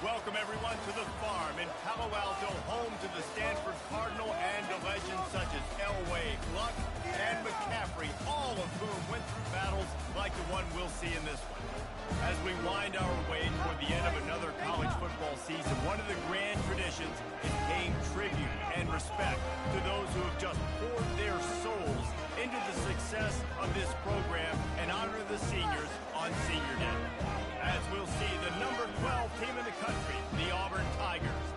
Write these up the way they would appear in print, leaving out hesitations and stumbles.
Welcome, everyone, to the farm in Palo Alto, home to the Stanford Cardinal and to legends such as Elway, Luck, and McCaffrey, all of whom went through battles like the one we'll see in this one. As we wind our way toward the end of another college football season, one of the grand traditions is paying tribute and respect to those who have just poured their souls into the success of this program and honor the seniors on Senior Day. As we'll see, the number 12 team in the country, the Auburn Tigers,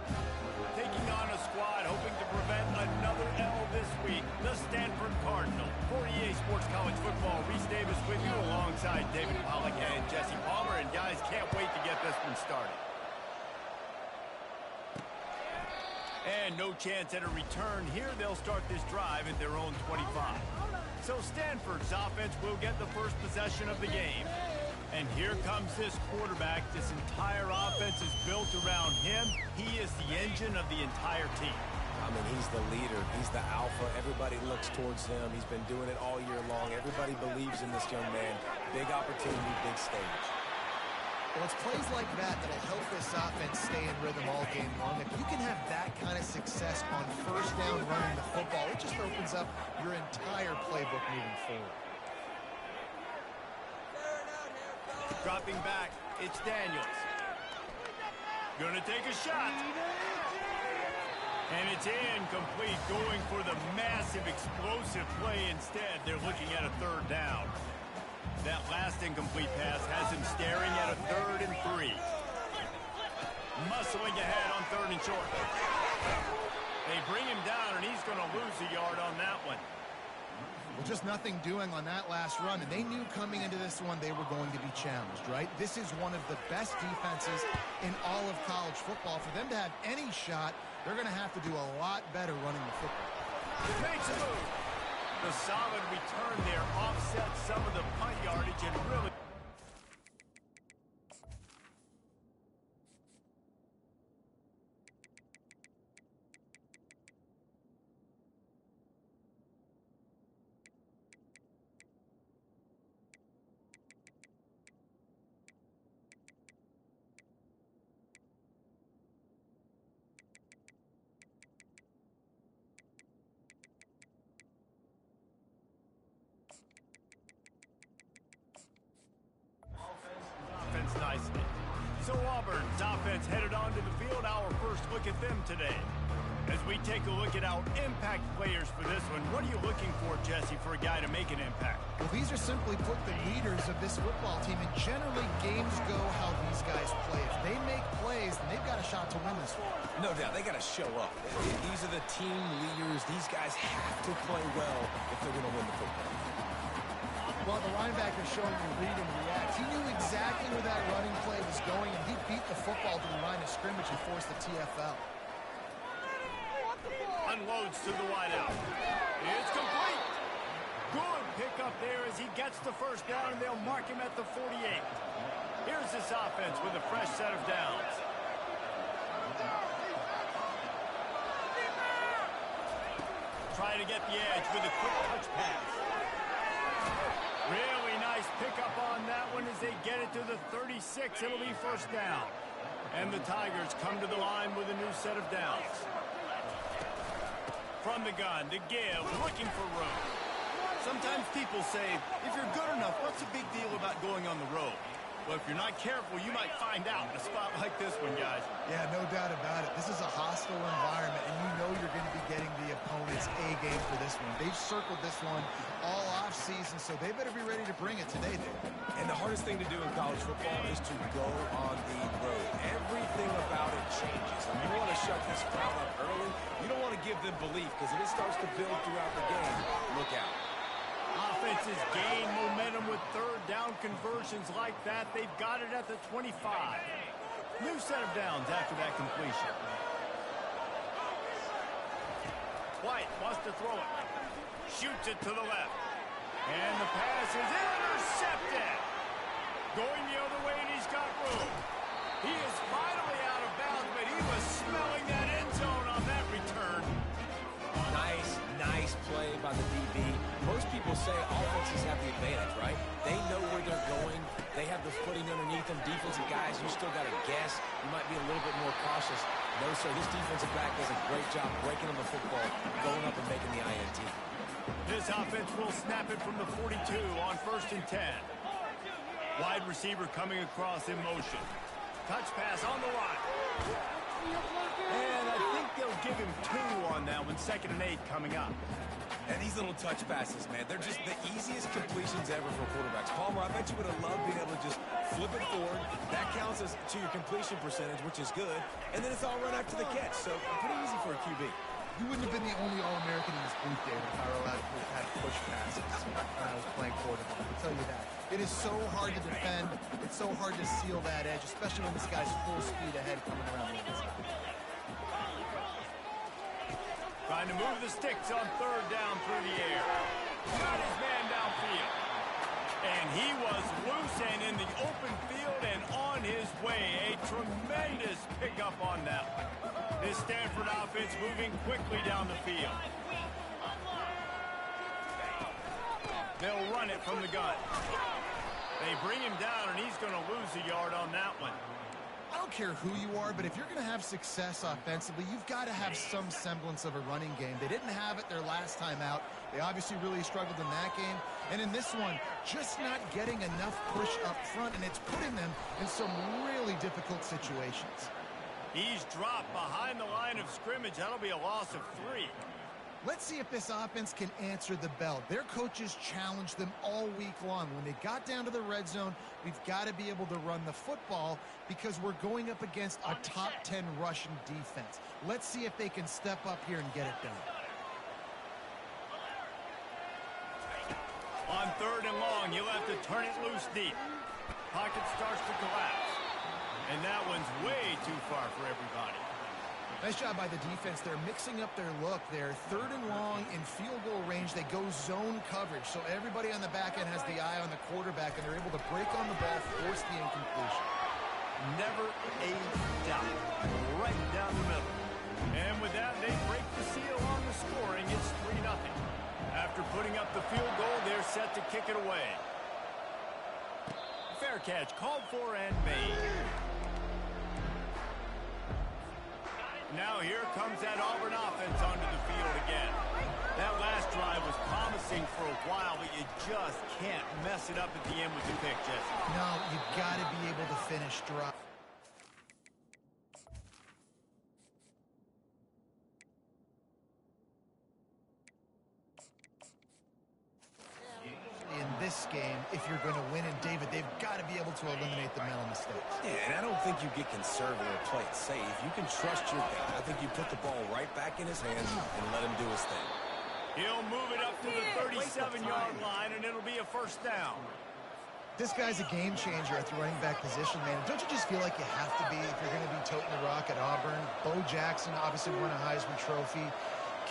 taking on a squad hoping to prevent another L this week, the Stanford Cardinal. For EA Sports College Football, Reese Davis with you alongside David Pollack and Jesse Palmer. And guys, can't wait to get this one started. And no chance at a return here. They'll start this drive at their own 25. So Stanford's offense will get the first possession of the game. And here comes this quarterback. This entire offense is built around him. He is the engine of the entire team. I mean, he's the leader. He's the alpha. Everybody looks towards him. He's been doing it all year long. Everybody believes in this young man. Big opportunity, big stage. Well, it's plays like that that'll help this offense stay in rhythm all game long. If you can have that kind of success on first down running the football, it just opens up your entire playbook moving forward. Dropping back, it's Daniels. Gonna take a shot. And it's incomplete, going for the massive explosive play instead. They're looking at a third down. That last incomplete pass has him staring at a 3rd and 3. Muscling ahead on 3rd and short. They bring him down, and he's going to lose a yard on that one. Well, just nothing doing on that last run, and they knew coming into this one they were going to be challenged, right? This is one of the best defenses in all of college football. For them to have any shot, they're going to have to do a lot better running the football. Makes a move. The solid return there offsets some of the punt yardage and really... nicely. So Auburn's offense headed onto the field. Our first look at them today. As we take a look at our impact players for this one, what are you looking for, Jesse, for a guy to make an impact? Well, these are simply put the leaders of this football team, and generally games go how these guys play. If they make plays, then they've got a shot to win this one. No doubt, they got to show up. These are the team leaders. These guys have to play well if they're going to win the football. Well, the linebacker showing you read and react. He knew exactly where that running play was going, and he beat the football to the line of scrimmage and forced the TFL. Unloads to the wideout. It's complete. Good pickup there as he gets the first down, and they'll mark him at the 48. Here's this offense with a fresh set of downs. Trying to get the edge with a quick touch pass. Really nice pickup on that one as they get it to the 36. It'll be first down. And the Tigers come to the line with a new set of downs. From the gun to give, looking for room. Sometimes people say, if you're good enough, what's the big deal about going on the road? Well, if you're not careful, you might find out in a spot like this one, guys. Yeah, no doubt about it. This is a hostile environment, and you know you're going to be getting the opponent's A-game for this one. They've circled this one all off-season, so they better be ready to bring it today, Dave. And the hardest thing to do in college football is to go on the road. Everything about it changes. And you want to shut this crowd up early. You don't want to give them belief, because if it starts to build throughout the game, look out. Offenses gain momentum with third down conversions like that. They've got it at the 25. New set of downs after that completion. White wants to throw it. Shoots it to the left. And the pass is intercepted. Going the other way, and he's got room. He is finally out of bounds, but he was smelling that end zone on that return. Nice play by the DB. Most people say offense offenses have the advantage, right? They know where they're going. They have the footing underneath them. Defensive guys, you still got to guess. You might be a little bit more cautious. No, sir, this defensive back does a great job breaking on the football, going up and making the INT. This offense will snap it from the 42 on 1st and 10. Wide receiver coming across in motion. Touch pass on the line. And I think they'll give him 2 on that one. 2nd and 8 coming up. And these little touch passes, man, they're just the easiest completions ever for quarterbacks. Palmer, I bet you would have loved being able to just flip it forward. That counts as to your completion percentage, which is good. And then it's all run after the catch, so pretty easy for a QB. You wouldn't have been the only All-American in this booth, David, if I were allowed to have push passes when I was playing quarterback. I'll tell you that. It is so hard to defend. It's so hard to seal that edge, especially when this guy's full speed ahead coming around the inside. Trying to move the sticks on 3rd down through the air. Got his man downfield. And he was loose and in the open field and on his way. A tremendous pickup on that one. This Stanford offense moving quickly down the field. They'll run it from the gun. They bring him down, and he's going to lose a yard on that one. I don't care who you are, but if you're going to have success offensively, you've got to have some semblance of a running game. They didn't have it their last time out. They obviously really struggled in that game. And in this one, just not getting enough push up front, and it's putting them in some really difficult situations. He's dropped behind the line of scrimmage. That'll be a loss of 3. Let's see if this offense can answer the bell. Their coaches challenged them all week long. When they got down to the red zone, we've got to be able to run the football because we're going up against a top 10 Russian defense. Let's see if they can step up here and get it done. On 3rd and long, you'll have to turn it loose deep. Pocket starts to collapse. And that one's way too far for everybody. Nice job by the defense. They're mixing up their look there. 3rd and long in field goal range. They go zone coverage. So everybody on the back end has the eye on the quarterback, and they're able to break on the ball, force the incompletion. Never a doubt. Right down the middle. And with that, they break the seal on the scoring. It's 3-0. After putting up the field goal, they're set to kick it away. Fair catch called for and made. Now here comes that Auburn offense onto the field again. That last drive was promising for a while, but you just can't mess it up at the end with the pick, Jesse. No, you've got to be able to finish drive. In this game, if you're going to win, and David, they've got to be able to eliminate the mental mistakes. Yeah, and I don't think you get conservative or play it safe. You can trust your guy. I think you put the ball right back in his hands and let him do his thing. He'll move it up to the 37-yard line, and it'll be a 1st down. This guy's a game changer at the running back position, man. Don't you just feel like you have to be if you're going to be toting the rock at Auburn? Bo Jackson obviously won a Heisman Trophy.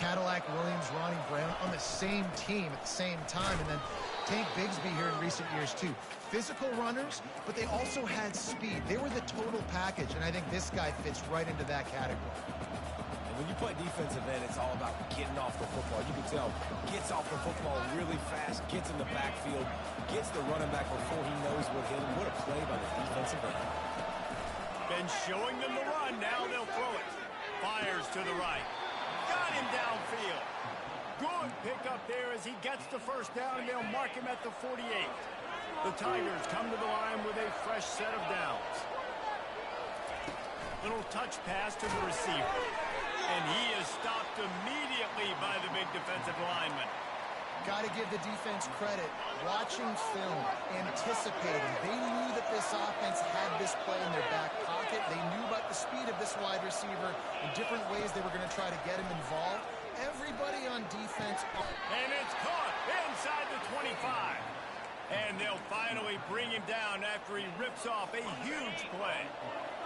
Cadillac Williams, Ronnie Brown on the same team at the same time. And then Tank Bigsby here in recent years, too. Physical runners, but they also had speed. They were the total package, and I think this guy fits right into that category. And when you play defensive end, it's all about getting off the football. You can tell, gets off the football really fast, gets in the backfield, gets the running back before he knows what hit him. What a play by the defensive end. Been showing them the run. Now they'll throw it. Fires to the right. Got him downfield. Good pickup there as he gets the 1st down, and they'll mark him at the 48. The Tigers come to the line with a fresh set of downs. Little touch pass to the receiver. And he is stopped immediately by the big defensive lineman. Got to give the defense credit. Watching film, anticipating. They knew that this offense had this play in their back pocket. They knew about the speed of this wide receiver in different ways they were going to try to get him involved. Everybody on defense. And it's caught inside the 25. And they'll finally bring him down after he rips off a huge play.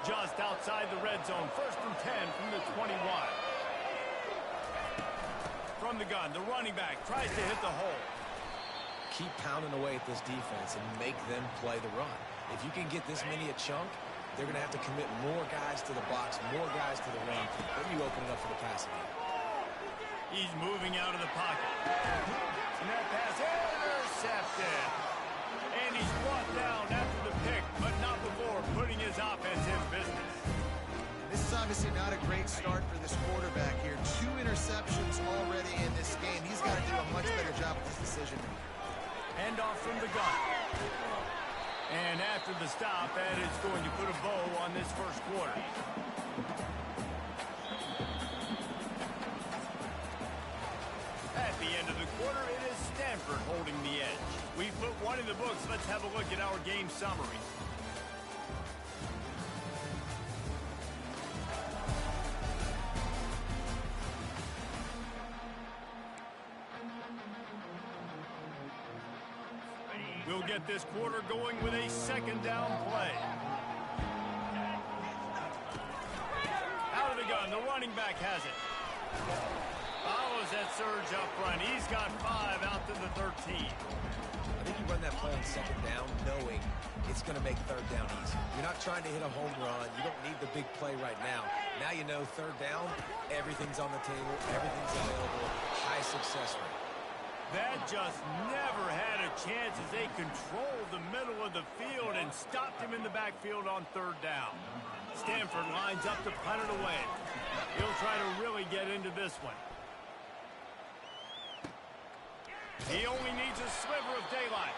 Just outside the red zone. 1st and 10 from the 21. From the gun, the running back tries to hit the hole. Keep pounding away at this defense and make them play the run. If you can get this many a chunk, they're going to have to commit more guys to the box, more guys to the run. Then you open it up for the passing game. He's moving out of the pocket. And that pass intercepted. And he's brought down after the pick, but not before putting his offense in business. This is obviously not a great start for this quarterback here. 2 interceptions already in this game. He's got to do a much better job with his decision. Hand off from the gun. And after the stop, that is going to put a bow on this first quarter. At the end of the quarter, it is Stanford holding the edge. We've put one in the books. Let's have a look at our game summary. We'll get this quarter going with a second down play. Out of the gun, the running back has it. Follows that surge up front. He's got 5 out to the 13. I think you run that play on second down knowing it's going to make third down easy. You're not trying to hit a home run. You don't need the big play right now. Now you know third down, everything's on the table, everything's available, high success rate. That just never had a chance as they controlled the middle of the field and stopped him in the backfield on third down. Stanford lines up to punt it away. He'll try to really get into this one. He only needs a sliver of daylight.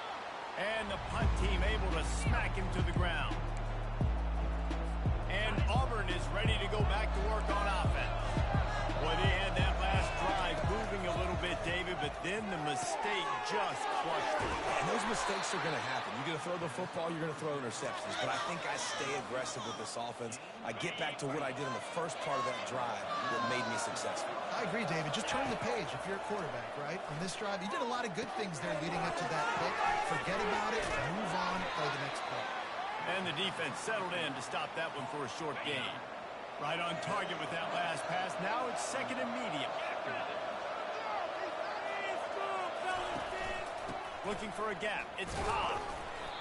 And the punt team able to smack him to the ground. And Auburn is ready to go back to work on offense. Boy, they had that last drive moving a little bit, David, but then the mistake just crushed it. And those mistakes are going to happen. You're going to throw the football, you're going to throw interceptions. But I think I stay aggressive with this offense. I get back to what I did in the first part of that drive that made me successful. I agree, David. Just turn the page if you're a quarterback, right? On this drive, you did a lot of good things there leading up to that pick. Forget about it, move on, play the next play. And the defense settled in to stop that one for a short gain. Right on target with that last pass. Now it's second and medium. Looking for a gap. It's Cobb.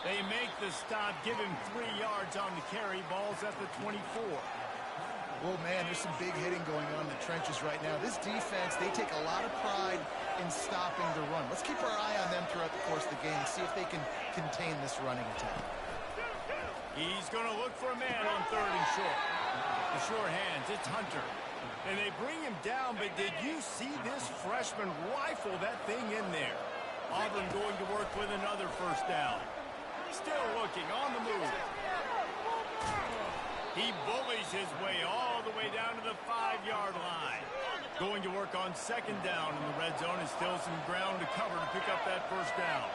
They make the stop, give him 3 yards on the carry. Ball's at the 24. Well, man, there's some big hitting going on in the trenches right now. This defense, they take a lot of pride in stopping the run. Let's keep our eye on them throughout the course of the game and see if they can contain this running attack. He's going to look for a man on third and short. The short hands, it's Hunter. And they bring him down, but did you see this freshman rifle that thing in there? Auburn going to work with another first down. Still looking, on the move. He bullies his way all the way down to the 5-yard line. Going to work on second down in the red zone, and still some ground to cover to pick up that first down.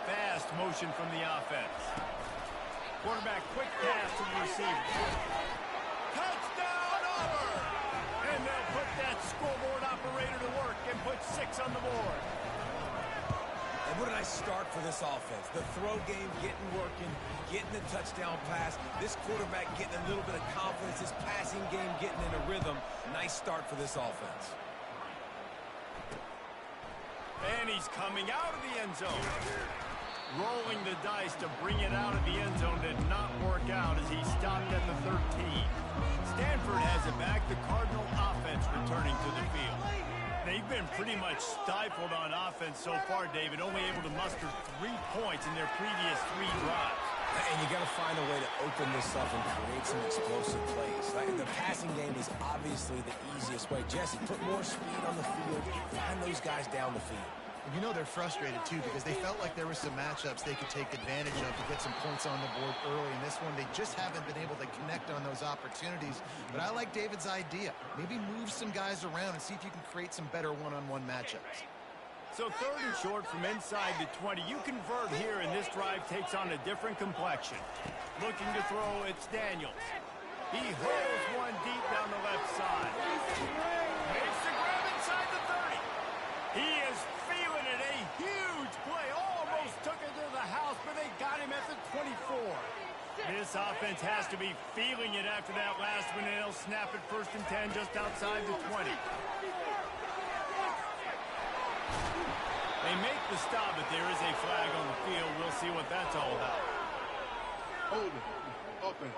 Fast motion from the offense. Quarterback quick pass to the receiver. Touchdown Auburn! And they'll put that scoreboard operator to work and put 6 on the board. And what a nice start for this offense. The throw game getting working, getting the touchdown pass. This quarterback getting a little bit of confidence. His passing game getting in a rhythm. Nice start for this offense. And he's coming out of the end zone. Rolling the dice to bring it out of the end zone did not work out as he stopped at the 13. Stanford has it back. The Cardinal offense returning to the field. They've been pretty much stifled on offense so far, David, only able to muster 3 points in their previous 3 drives. And you got to find a way to open this up and create some explosive plays. Like, the passing game is obviously the easiest way. Jesse, put more speed on the field, find those guys down the field. You know they're frustrated, too, because they felt like there were some matchups they could take advantage of to get some points on the board early. In this one, they just haven't been able to connect on those opportunities. But I like David's idea. Maybe move some guys around and see if you can create some better one-on-one matchups. So third and short from inside the 20. You convert here, and this drive takes on a different complexion. Looking to throw, it's Daniels. He hurls one deep down the left side. Makes the grab inside the 30. He is feeling it. A huge play. Almost took it to the house, but they got him at the 24. This offense has to be feeling it after that last one, and they'll snap it first and 10 just outside the 20. They make the stop, but there is a flag on the field. We'll see what that's all about. Hold it. Open.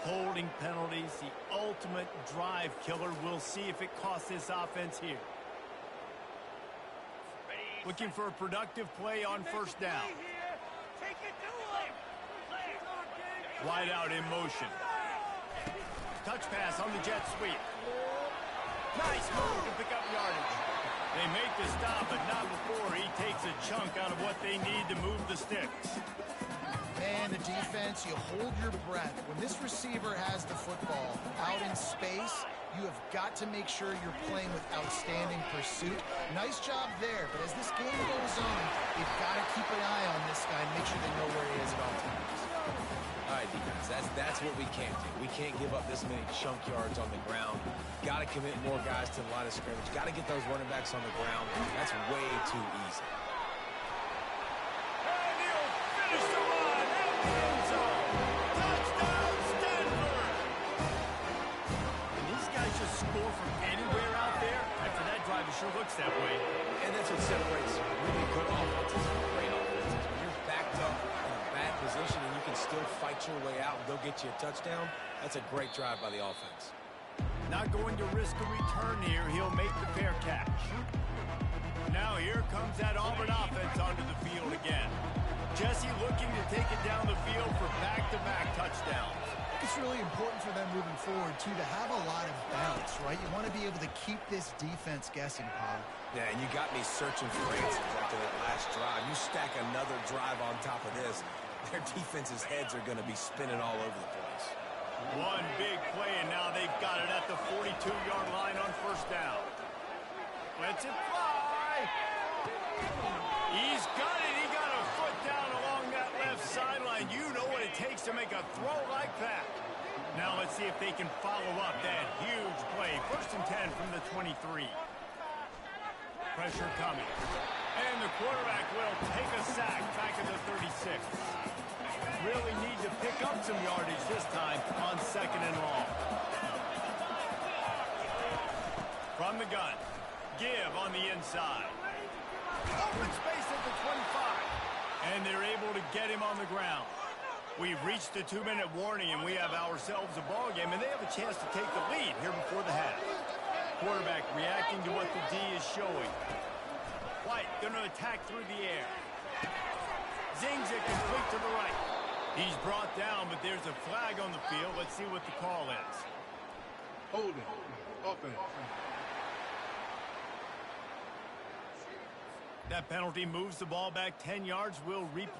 Holding penalties, the ultimate drive killer. We'll see if it costs this offense here. Looking for a productive play on first down. Wide out in motion. Touch pass on the jet sweep. Nice move to pick up yardage. They make the stop, but not before he takes a chunk out of what they need to move the sticks. Man, the defense, you hold your breath. When this receiver has the football out in space, you have got to make sure you're playing with outstanding pursuit. Nice job there, but as this game goes on, you've got to keep an eye on this guy and make sure they know where he is at all times. All right, defense, that's what we can't do. We can't give up this many chunk yards on the ground. Got to commit more guys to the line of scrimmage. Got to get those running backs on the ground. That's way too easy. And he'll finish the run out the end zone. Touchdown, Stanford! And these guys just score from anywhere out there. After that drive, it sure looks that way. And that's what separates really good offenses from great offenses. When you're backed up in a bad position and you can still fight your way out and go get you a touchdown, that's a great drive by the offense. Not going to risk a return here. He'll make the fair catch. Now here comes that Auburn offense onto the field again. Jesse looking to take it down the field for back-to-back touchdowns. It's really important for them moving forward, too, to have a lot of bounce, right? You want to be able to keep this defense guessing, Paul. Yeah, and you got me searching for answers after that last drive. You stack another drive on top of this, their defense's heads are going to be spinning all over the place. One big play, and now they've got it at the 42-yard line on first down. Lets it fly. He's got it. He got a foot down along that left sideline. You know what it takes to make a throw like that. Now let's see if they can follow up that huge play. First and 10 from the 23. Pressure coming. And the quarterback will take a sack back at the 36. Really need to pick up some yardage this time on second and long. From the gun. Give on the inside. Open space at the 25. And they're able to get him on the ground. We've reached the 2-minute warning, and we have ourselves a ball game, and they have a chance to take the lead here before the half. Quarterback reacting to what the D is showing. White going to attack through the air. Zings it complete to the right. He's brought down, but there's a flag on the field. Let's see what the call is. Holding. Offense. That penalty moves the ball back 10 yards. We'll replay.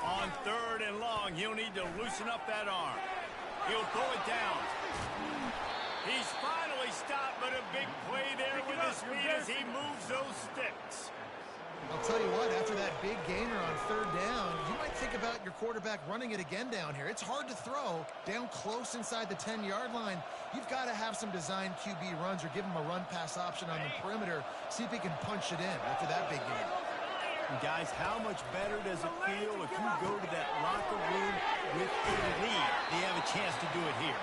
On third and long, he'll need to loosen up that arm. He'll pull it down. He's finally stop, but a big play there with his feet as he moves those sticks. I'll tell you what, after that big gainer on third down, you might think about your quarterback running it again down here. It's hard to throw down close inside the 10-yard line. You've got to have some designed QB runs or give him a run-pass option on the perimeter. See if he can punch it in after that big gainer. Guys, how much better does it feel if you go to that locker room with a lead? They have a chance to do it here.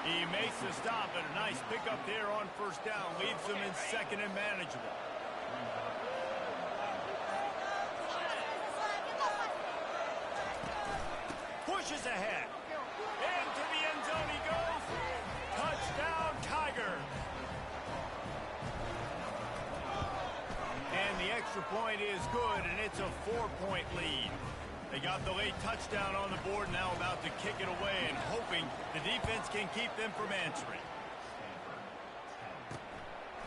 He makes the stop, but a nice pickup there on first down. Leaves them in second and manageable. Pushes ahead. Into the end zone he goes. Touchdown, Tiger. And the extra point is good, and it's a 4-point lead. They got the late touchdown on the board, now about to kick it away and hoping the defense can keep them from answering.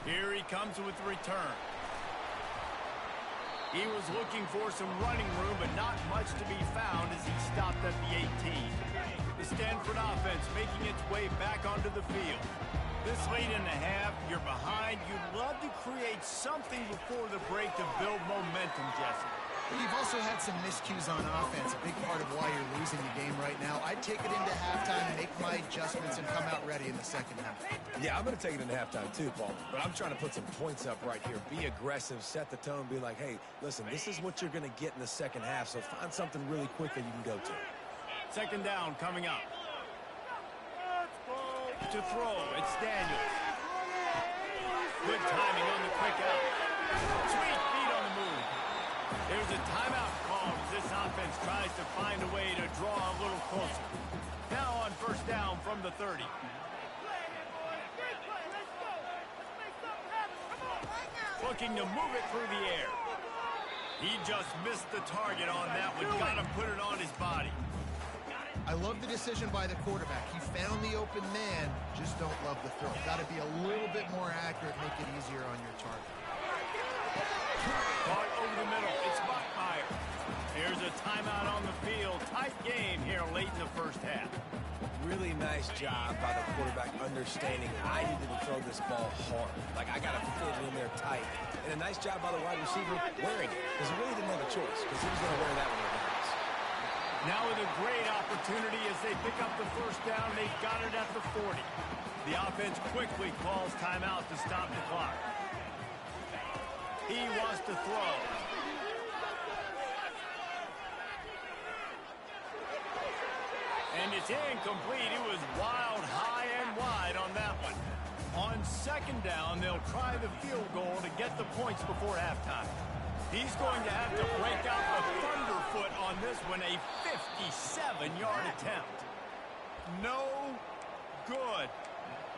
Here he comes with the return. He was looking for some running room, but not much to be found as he stopped at the 18. The Stanford offense making its way back onto the field. This late in the half, you're behind. You'd love to create something before the break to build momentum, Jesse. But you've also had some miscues on offense, a big part of why you're losing the game right now. I'd take it into halftime, make my adjustments, and come out ready in the second half. Yeah, I'm going to take it into halftime too, Paul. But I'm trying to put some points up right here. Be aggressive, set the tone, be like, hey, listen, this is what you're going to get in the second half, so find something really quick that you can go to. Second down coming up. To throw, it's Daniels. Good timing on the quick out. Sweet feet on the move. There's a timeout call as this offense tries to find a way to draw a little closer. Now on first down from the 30. Looking to move it through the air. He just missed the target on that one. Got to put it on his body. I love the decision by the quarterback. He found the open man, just don't love the throw. Got to be a little bit more accurate, make it easier on your target. Caught over the middle. It's Buckmeyer. Here's a timeout on the field. Tight game here late in the first half. Really nice job by the quarterback understanding I needed to throw this ball hard. Like, I got to fit it in there tight. And a nice job by the wide receiver wearing it, because he really didn't have a choice, because he was going to wear that one. Now with a great opportunity as they pick up the first down. They've got it at the 40. The offense quickly calls timeout to stop the clock. He wants to throw. And it's incomplete. It was wild, high, and wide on that one. On second down, they'll try the field goal to get the points before halftime. He's going to have to break out the thunderfoot on this one, a 57-yard attempt. No good.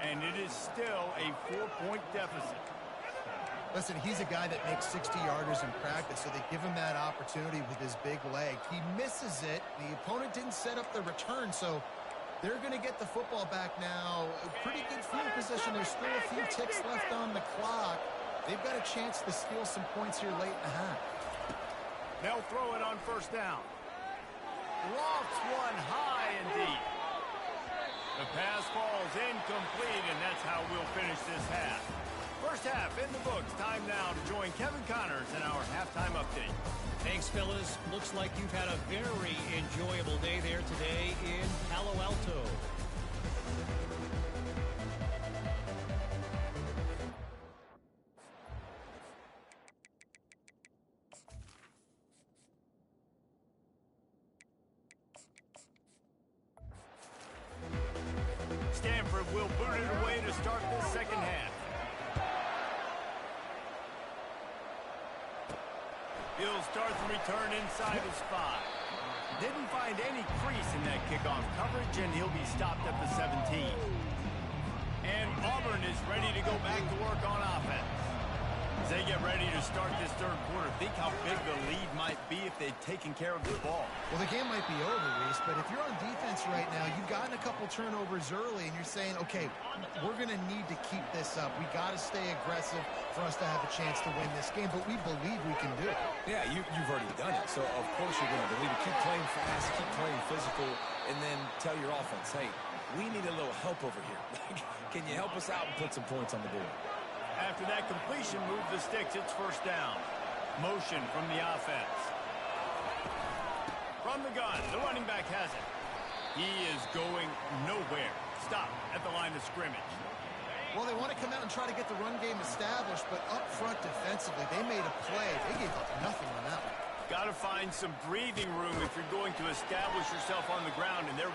And it is still a 4-point deficit. Listen, he's a guy that makes 60-yarders in practice, so they give him that opportunity with his big leg. He misses it. The opponent didn't set up the return, so they're going to get the football back now. A pretty good field position. There's still a few ticks left on the clock. They've got a chance to steal some points here late in the half. They'll throw it on first down. Lofts one high and deep. The pass falls incomplete, and that's how we'll finish this half. First half in the books. Time now to join Kevin Connors in our halftime update. Thanks, fellas. Looks like you've had a very enjoyable day there today in Palo Alto. Stanford will boot it away to start this second half. He'll start the return inside his 5. Didn't find any crease in that kickoff coverage, and he'll be stopped at the 17. And Auburn is ready to go back to work on offense. As they get ready to start this third quarter, think how big the lead might be if they'd taken care of the ball. Well, the game might be over, Reese, but if you're on defense right now, you've gotten a couple turnovers early, and you're saying, okay, we're going to need to keep this up. We got to stay aggressive for us to have a chance to win this game, but we believe we can do it. Yeah, you've already done it, so of course you're going to believe it. Keep playing fast, keep playing physical, and then tell your offense, hey, we need a little help over here. Can you help us out and put some points on the board? After that completion, move the sticks. It's first down. Motion from the offense. From the gun, the running back has it. He is going nowhere. Stop at the line of scrimmage. Well, they want to come out and try to get the run game established, but up front defensively, they made a play. They gave up nothing on that one. Got to find some breathing room if you're going to establish yourself on the ground, and they're...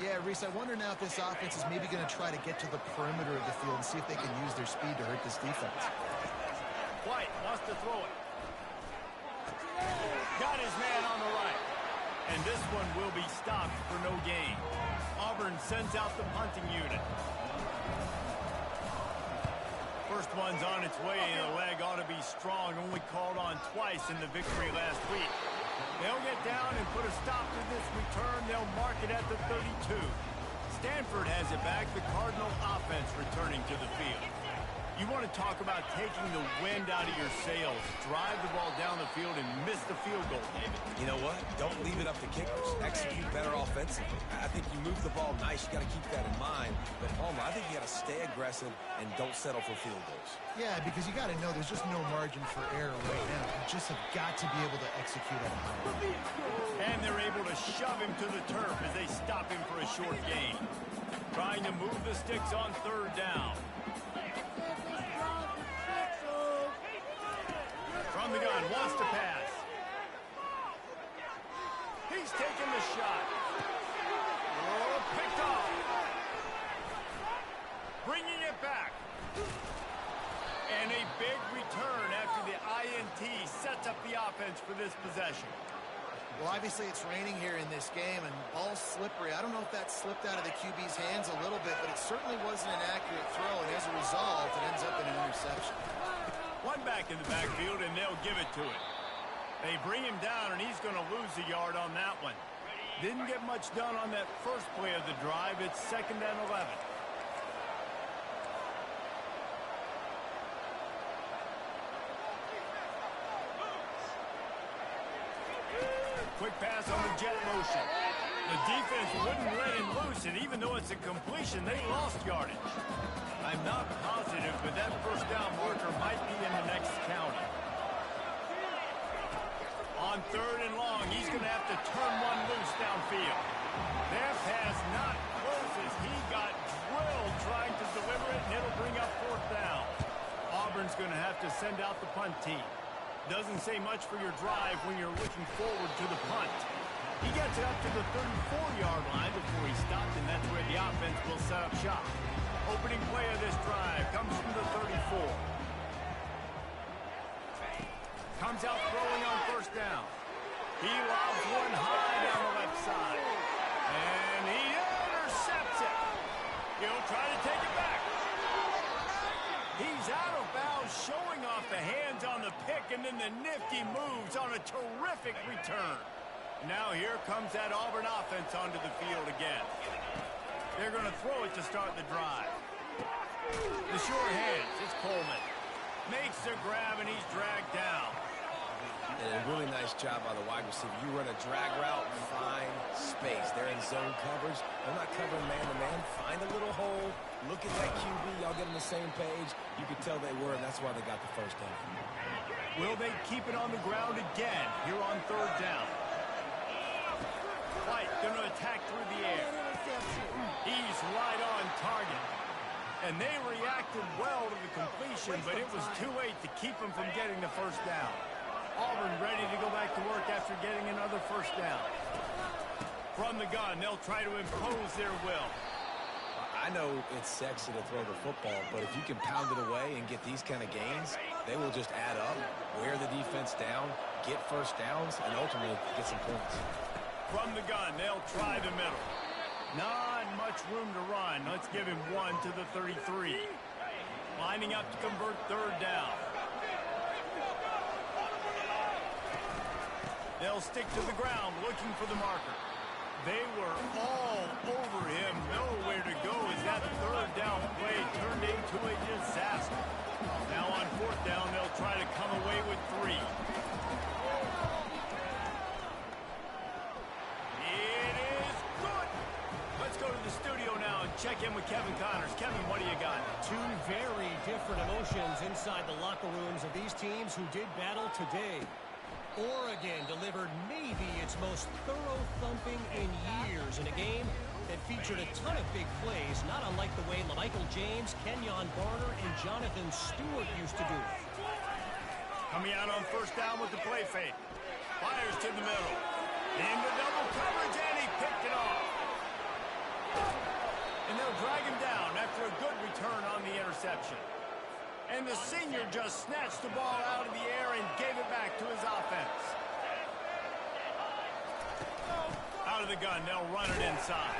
Yeah, Reese, I wonder now if this offense is maybe going to try to get to the perimeter of the field and see if they can use their speed to hurt this defense. White wants to throw it. Got his man on the right. And this one will be stopped for no gain. Auburn sends out the punting unit. First one's on its way. The leg ought to be strong. Only called on twice in the victory last week. They'll get down and put a stop to this return. They'll mark it at the 32. Stanford has it back. The Cardinal offense returning to the field. You want to talk about taking the wind out of your sails. Drive the ball down the field and miss the field goal, David. You know what? Don't leave it up to kickers. Execute better offensively. I think you move the ball nice. You got to keep that in mind. But, Palmer, I think you got to stay aggressive and don't settle for field goals. Yeah, because you got to know there's just no margin for error right now. You just have got to be able to execute at a high level. And they're able to shove him to the turf as they stop him for a short gain. Trying to move the sticks on third down. From the gun, wants to pass. He's taking the shot. Oh, picked off. Bringing it back. And a big return after the INT sets up the offense for this possession. Well, obviously it's raining here in this game, and ball's slippery. I don't know if that slipped out of the QB's hands a little bit, but it certainly wasn't an accurate throw, and as a result, it ends up in an interception. One back in the backfield, and they'll give it to him. They bring him down, and he's going to lose a yard on that one. Didn't get much done on that first play of the drive. It's 2nd and 11. Quick pass on the jet motion. The defense wouldn't let him loose, and even though it's a completion, they lost yardage. I'm not positive, but that first down marker might be in the next county. On 3rd and long, he's going to have to turn one loose downfield. That pass not close as he got drilled trying to deliver it, and it'll bring up 4th down. Auburn's going to have to send out the punt team. Doesn't say much for your drive when you're looking forward to the punt. He gets it up to the 34-yard line before he stopped, and that's where the offense will set up shop. Opening play of this drive comes from the 34. Comes out throwing on 1st down. He lobs one high down the left side. And he intercepts it. He'll try to take it back. He's out of bounds, showing off the hands on the pick, and then the nifty moves on a terrific return. Now here comes that Auburn offense onto the field again. They're going to throw it to start the drive. The sure hands, it's Coleman. Makes the grab, and he's dragged down. And a really nice job by the wide receiver. You run a drag route, find space. They're in zone coverage. They're not covering man-to-man. Find a little hole. Look at that QB. Y'all get on the same page. You could tell they were, and that's why they got the first down. Will they keep it on the ground again here on 3rd down? White going to attack through the air. He's right on target. And they reacted well to the completion, but it was too late to keep him from getting the first down. Auburn ready to go back to work after getting another first down. From the gun, they'll try to impose their will. I know it's sexy to throw the football, but if you can pound it away and get these kind of gains, they will just add up, wear the defense down, get first downs, and ultimately get some points. From the gun, they'll try the middle. Not much room to run. Let's give him one to the 33. Lining up to convert 3rd down. They'll stick to the ground looking for the marker. They were all over him. Nowhere to go as that 3rd down play turned into a disaster. Now on 4th down, they'll try to come away with 3. the studio now and check in with Kevin Connors. Kevin, what do you got? Two very different emotions inside the locker rooms of these teams who did battle today. Oregon delivered maybe its most thorough thumping in years in a game that featured a ton of big plays, not unlike the way LaMichael James, Kenyon Barner, and Jonathan Stewart used to do it. Coming out on first down with the play fake. Fires to the middle. Into double coverage, and he picked it off. And they'll drag him down after a good return on the interception. And the senior just snatched the ball out of the air and gave it back to his offense. Out of the gun, they'll run it inside.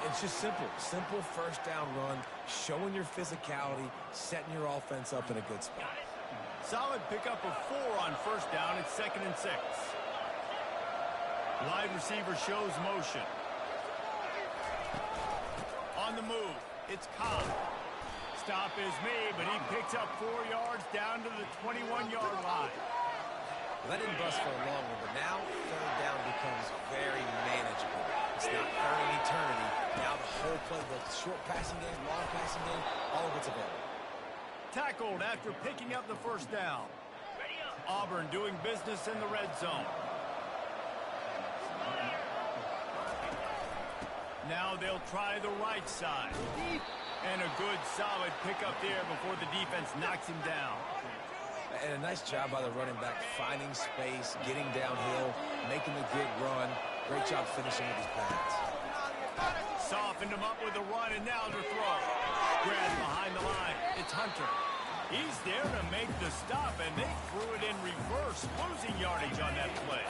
It's just simple. Simple first down run, showing your physicality, setting your offense up in a good spot. Solid pickup of 4 on first down. It's 2nd and 6. Wide receiver shows motion. On the move, it's Cobb. Stop is made, but he picks up 4 yards down to the 21-yard line. Well, that didn't bust for a long one, but now third down becomes very manageable. It's not third and eternity. Now the whole play, the short passing game, long passing game, all of it's available. Tackled after picking up the first down. Auburn doing business in the red zone. Now they'll try the right side. And a good solid pickup there before the defense knocks him down. And a nice job by the running back, finding space, getting downhill, making a good run. Great job finishing with his pads. Softened him up with a run, and now to throw. Grab behind the line. It's Hunter. He's there to make the stop, and they threw it in reverse, losing yardage on that play.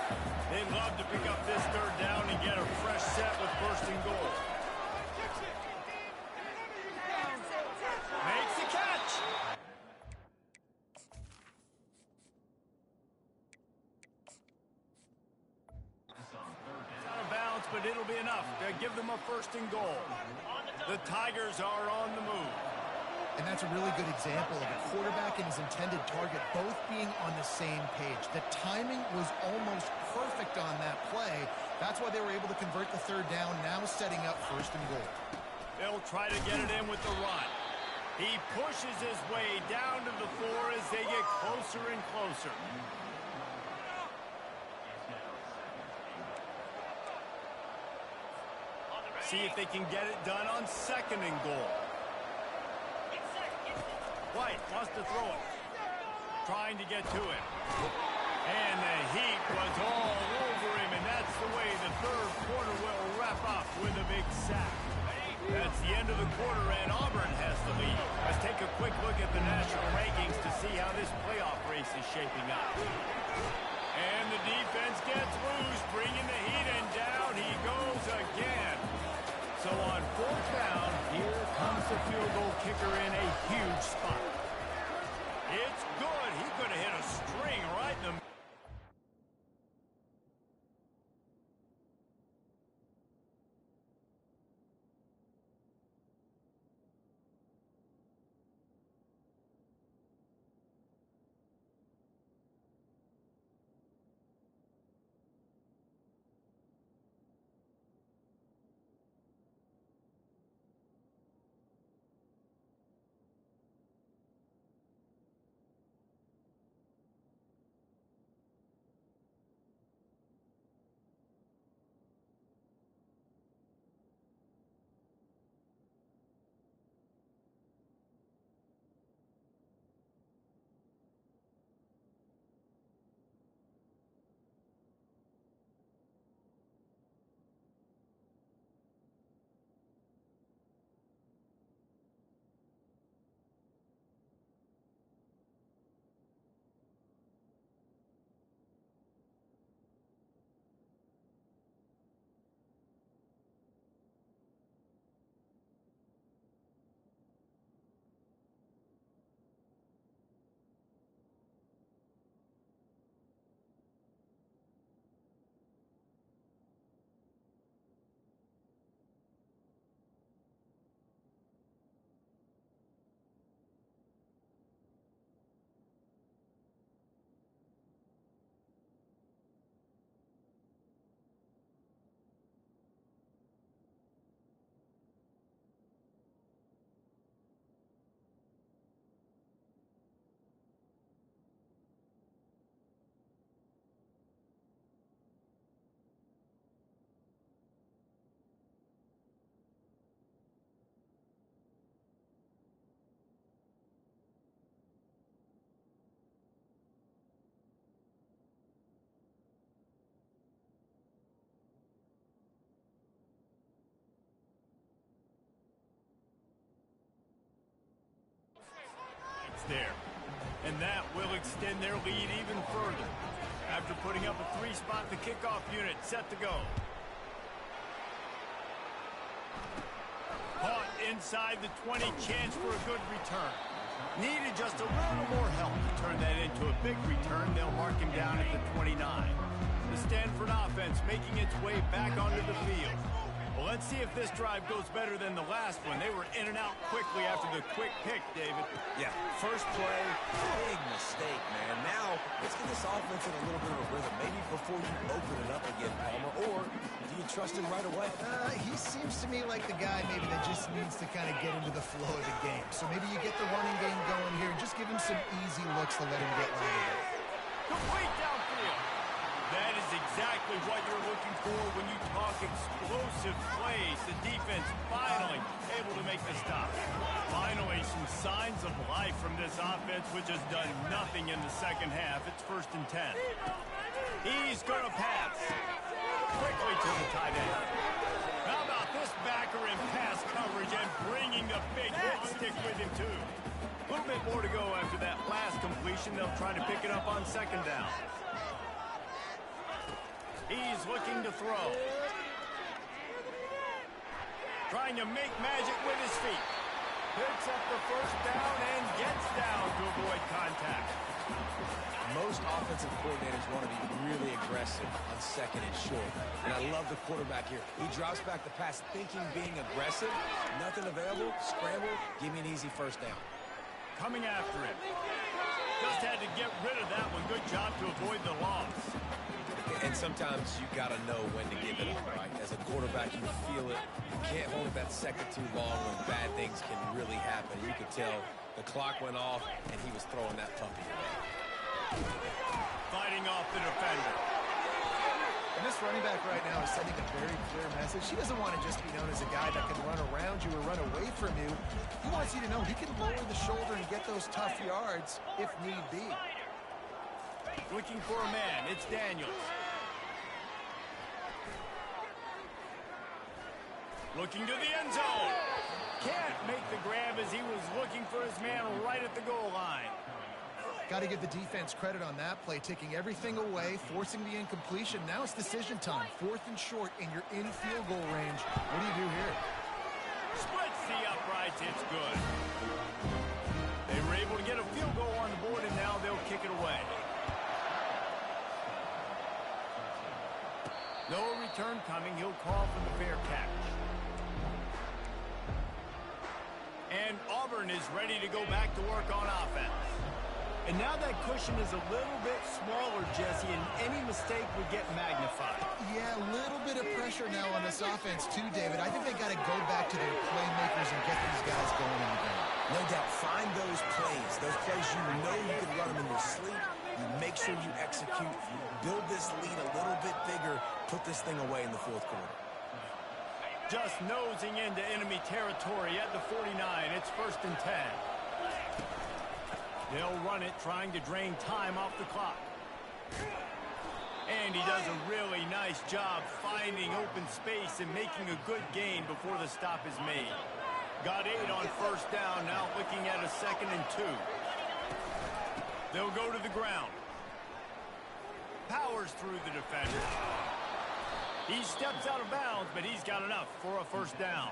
They'd love to pick up this third down and get a fresh set with first and goal. Makes the catch. Out of bounds, but it'll be enough to give them a first and goal. The Tigers are on the move. And that's a really good example of a quarterback and his intended target both being on the same page. The timing was almost perfect on that play. That's why they were able to convert the third down, now setting up first and goal. They'll try to get it in with the run. He pushes his way down to the floor as they get closer and closer. See if they can get it done on second and goal. White wants to throw it. Trying to get to it. And the heat was all over him, and that's the way the third quarter will wrap up with a big sack. That's the end of the quarter, and Auburn has the lead. Let's take a quick look at the national rankings to see how this playoff race is shaping up. And the defense gets loose, bringing the heat, and down he goes again. So on fourth down, here comes the field goal kicker in a huge spot. It's good. He could have hit a string right in the middle. there. And that will extend their lead even further. After putting up a 3-spot, the kickoff unit set to go. Caught inside the 20, chance for a good return. Needed just a little more help to turn that into a big return. They'll mark him down at the 29. The Stanford offense making its way back onto the field. Well, let's see if this drive goes better than the last one. They were in and out quickly after the quick pick, David. Yeah, first play, big mistake, man. Now, let's get this offense in a little bit of a rhythm. Maybe before you open it up again, Palmer, or do you trust him right away? He seems to me like the guy maybe that just needs to kind of get into the flow of the game. So maybe you get the running game going here and just give him some easy looks to let him get lining up. Complete downfield. That is exactly what you're looking for when you talk explosive plays. The defense finally able to make the stop. Finally, some signs of life from this offense, which has done nothing in the second half. It's 1st and 10. He's going to pass. Quickly to the tight end. How about this backer in pass coverage and bringing the big hit stick with him, too. A little bit more to go after that last completion. They'll try to pick it up on 2nd down. He's looking to throw. Trying to make magic with his feet. Picks up the 1st down and gets down to avoid contact. Most offensive coordinators want to be really aggressive on 2nd and short. And I love the quarterback here. He drops back the pass thinking being aggressive. Nothing available. Scramble. Give me an easy 1st down. Coming after him. Just had to get rid of that one. Good job to avoid the loss. And sometimes you got to know when to give it up, right? As a quarterback, you feel it. You can't hold it that second too long when bad things can really happen. You could tell the clock went off, and he was throwing that puppy away. Fighting off the defender. And this running back right now is sending a very clear message. He doesn't want to just be known as a guy that can run around you or run away from you. He wants you to know he can lower the shoulder and get those tough yards if need be. Looking for a man. It's Daniels. Looking to the end zone. Can't make the grab as he was looking for his man right at the goal line. Got to give the defense credit on that play, taking everything away, forcing the incompletion. Now it's decision time. 4th and short, and you're in field goal range. What do you do here? Splits the uprights. It's good. They were able to get a field goal on the board, and now they'll kick it away. No return coming. He'll call for the fair catch. And Auburn is ready to go back to work on offense. And now that cushion is a little bit smaller, Jesse, and any mistake would get magnified. Yeah, a little bit of pressure now on this offense too, David. I think they got to go back to their playmakers and get these guys going in the game. No doubt, find those plays you know you can run them in your sleep. You make sure you execute, build this lead a little bit bigger, put this thing away in the 4th quarter. Just nosing into enemy territory at the 49. It's 1st and 10. They'll run it, trying to drain time off the clock. And he does a really nice job finding open space and making a good gain before the stop is made. Got 8 on 1st down, now looking at a 2nd and 2. They'll go to the ground. Powers through the defender. He steps out of bounds, but he's got enough for a 1st down.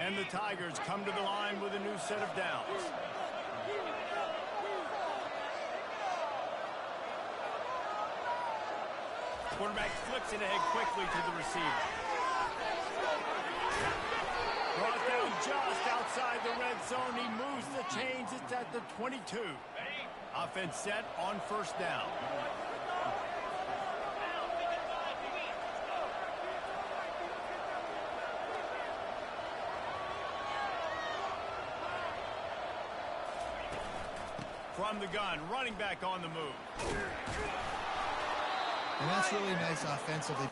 And the Tigers come to the line with a new set of downs. Quarterback flips it ahead quickly to the receiver. Brought down just outside the red zone. He moves the chains. It's at the 22. Offense set on 1st down. From the gun, running back on the move. And that's really nice offensively.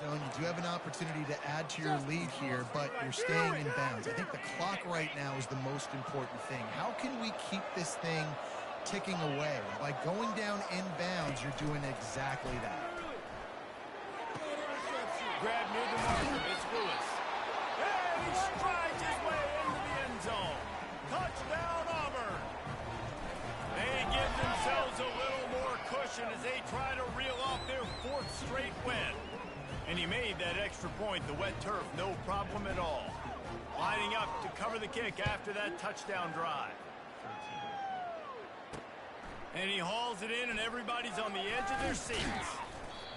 zone. You do have an opportunity to add to your lead here, but you're staying in bounds. I think the clock right now is the most important thing. How can we keep this thing ticking away? By going down in bounds, you're doing exactly that. Grab near the marker. It's Lewis. And he strides his way into the end zone. Touchdown, Auburn. They give themselves a little more cushion as they try to reel off their 4th straight win. And he made that extra point, the wet turf, no problem at all. Lining up to cover the kick after that touchdown drive. And he hauls it in, and everybody's on the edge of their seats.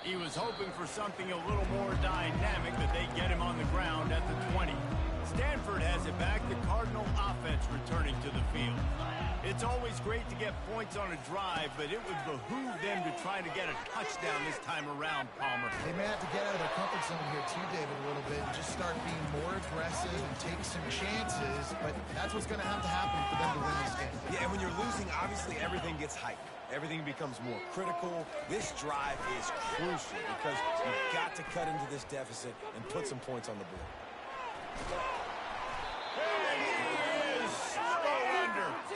He was hoping for something a little more dynamic, but they get him on the ground at the 20. Stanford has it back, the Cardinal offense returning to the field. It's always great to get points on a drive, but it would behoove them to try to get a touchdown this time around, Palmer. They may have to get out of their comfort zone here too, David, a little bit, and just start being more aggressive and take some chances, but that's what's going to have to happen for them to win this game. Yeah, and when you're losing, obviously everything gets hyped. Everything becomes more critical. This drive is crucial because you've got to cut into this deficit and put some points on the board.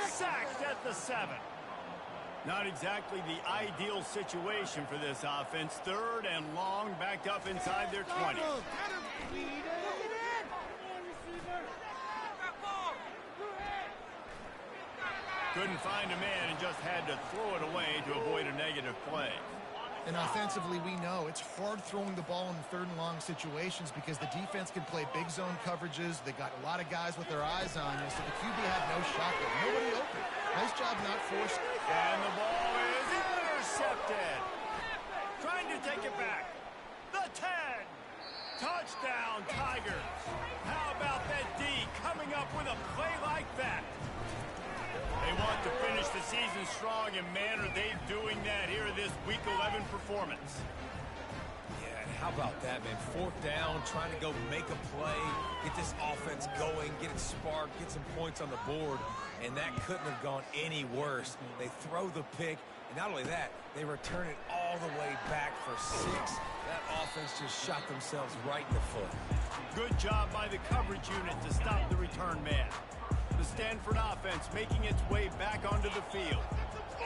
Sacked at the 7. Not exactly the ideal situation for this offense. 3rd and long, backed up inside their 20. Couldn't find a man and just had to throw it away to avoid a negative play. And offensively, we know it's hard throwing the ball in 3rd and long situations because the defense can play big zone coverages. They got a lot of guys with their eyes on you, so the QB had no shot there. Nobody open. Nice job not forced. And the ball is intercepted. Trying to take it back. The 10. Touchdown, Tigers. How about that D coming up with a play like that? They want to finish the season strong, and man, are they doing that here in this Week 11 performance. Yeah, and how about that, man? 4th down, trying to go make a play, get this offense going, get it sparked, get some points on the board, and that couldn't have gone any worse. They throw the pick, and not only that, they return it all the way back for 6. That offense just shot themselves right in the foot. Good job by the coverage unit to stop the return man. The Stanford offense making its way back onto the field.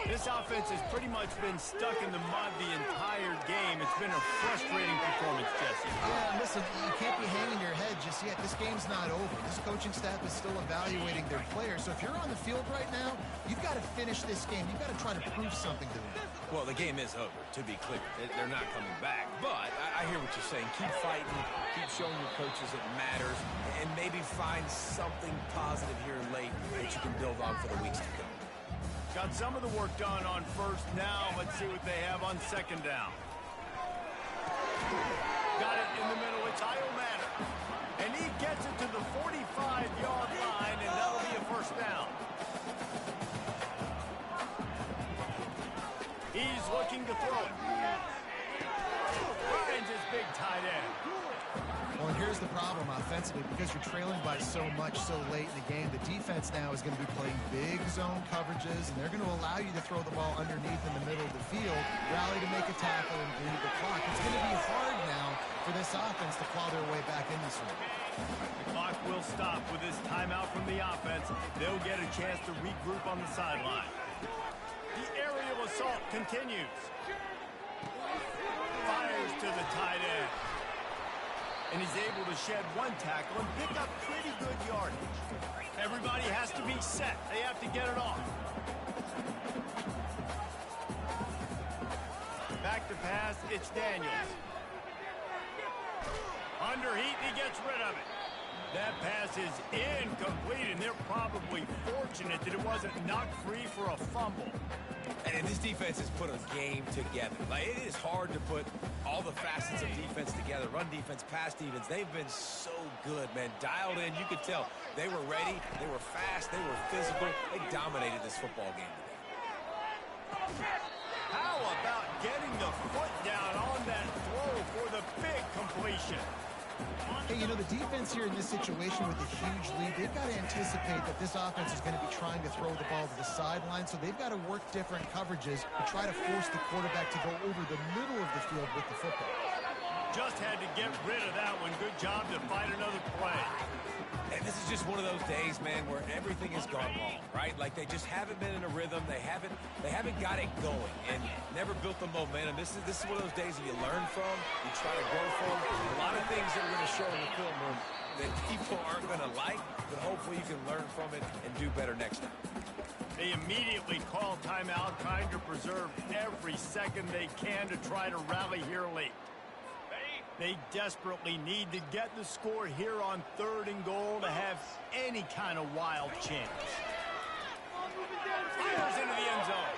This offense has pretty much been stuck in the mud the entire game. It's been a frustrating performance, Jesse. Yeah, listen, you can't be hanging your head just yet. This game's not over. This coaching staff is still evaluating their players. So if you're on the field right now, you've got to finish this game. You've got to try to prove something to them. Well, the game is over, to be clear. They're not coming back. But I hear what you're saying. Keep fighting. Keep showing your coaches it matters. And maybe find something positive here late that you can build on for the weeks to come. Got some of the work done on 1st down. Let's see what they have on 2nd down. Got it in the middle. It's Iomatter. And he gets it to the 45-yard line, and that'll be a 1st down. He's looking to throw it. Finds his big tight end. Well, and here's the problem offensively. Because you're trailing by so much so late in the game, the defense now is going to be playing big zone coverages, and they're going to allow you to throw the ball underneath in the middle of the field, rally to make a tackle, and bleed the clock. It's going to be hard now for this offense to claw their way back in this one. The clock will stop with this timeout from the offense. They'll get a chance to regroup on the sideline. The aerial assault continues. Fires to the tight end. And he's able to shed one tackle and pick up pretty good yardage. Everybody has to be set. They have to get it off. Back to pass, it's Daniels. Under heat, he gets rid of it. That pass is incomplete, and they're probably fortunate that it wasn't knocked free for a fumble. And this defense has put a game together. Like, it is hard to put all the facets of defense together. Run defense, pass defense. They've been so good, man. Dialed in. You could tell they were ready. They were fast. They were physical. They dominated this football game today. How about getting the foot down on that throw for the big completion? Hey, you know, the defense here in this situation with a huge lead, they've got to anticipate that this offense is going to be trying to throw the ball to the sideline, so they've got to work different coverages to try to force the quarterback to go over the middle of the field with the football. Just had to get rid of that one. Good job to find another play. And this is just one of those days, man, where everything has gone wrong, right? Like they just haven't been in a rhythm. They haven't got it going and never built the momentum. This is one of those days that you learn from, you try to grow from. A lot of things that are going to show in the film room that people aren't going to like, but hopefully you can learn from it and do better next time. They immediately call timeout, trying to preserve every second they can to try to rally here late. They desperately need to get the score here on 3rd and goal to have any kind of wild chance. Fires into the end zone.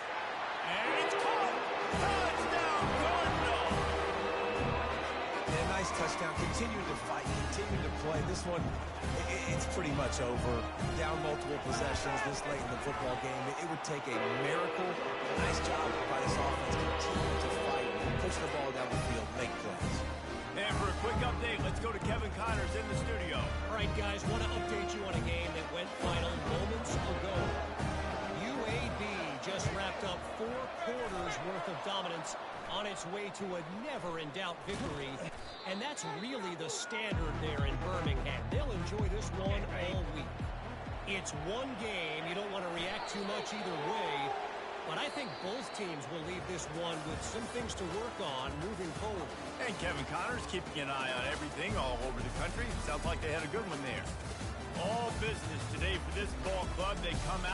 And it's caught. Touchdown, Cardinal. Yeah, nice touchdown. Continuing to fight, continuing to play. This one, it's pretty much over. Down multiple possessions this late in the football game. It would take a miracle. Nice job by this offense. Continue to fight, push the ball down the field, make plays. And for a quick update, let's go to Kevin Connors in the studio. All right, guys, want to update you on a game that went final moments ago. UAB just wrapped up 4 quarters worth of dominance on its way to a never-in-doubt victory. And that's really the standard there in Birmingham. They'll enjoy this one all week. It's one game. You don't want to react too much either way. But I think both teams will leave this one with some things to work on moving forward. And Kevin Connors keeping an eye on everything all over the country. Sounds like they had a good one there. All business today for this ball club. They come out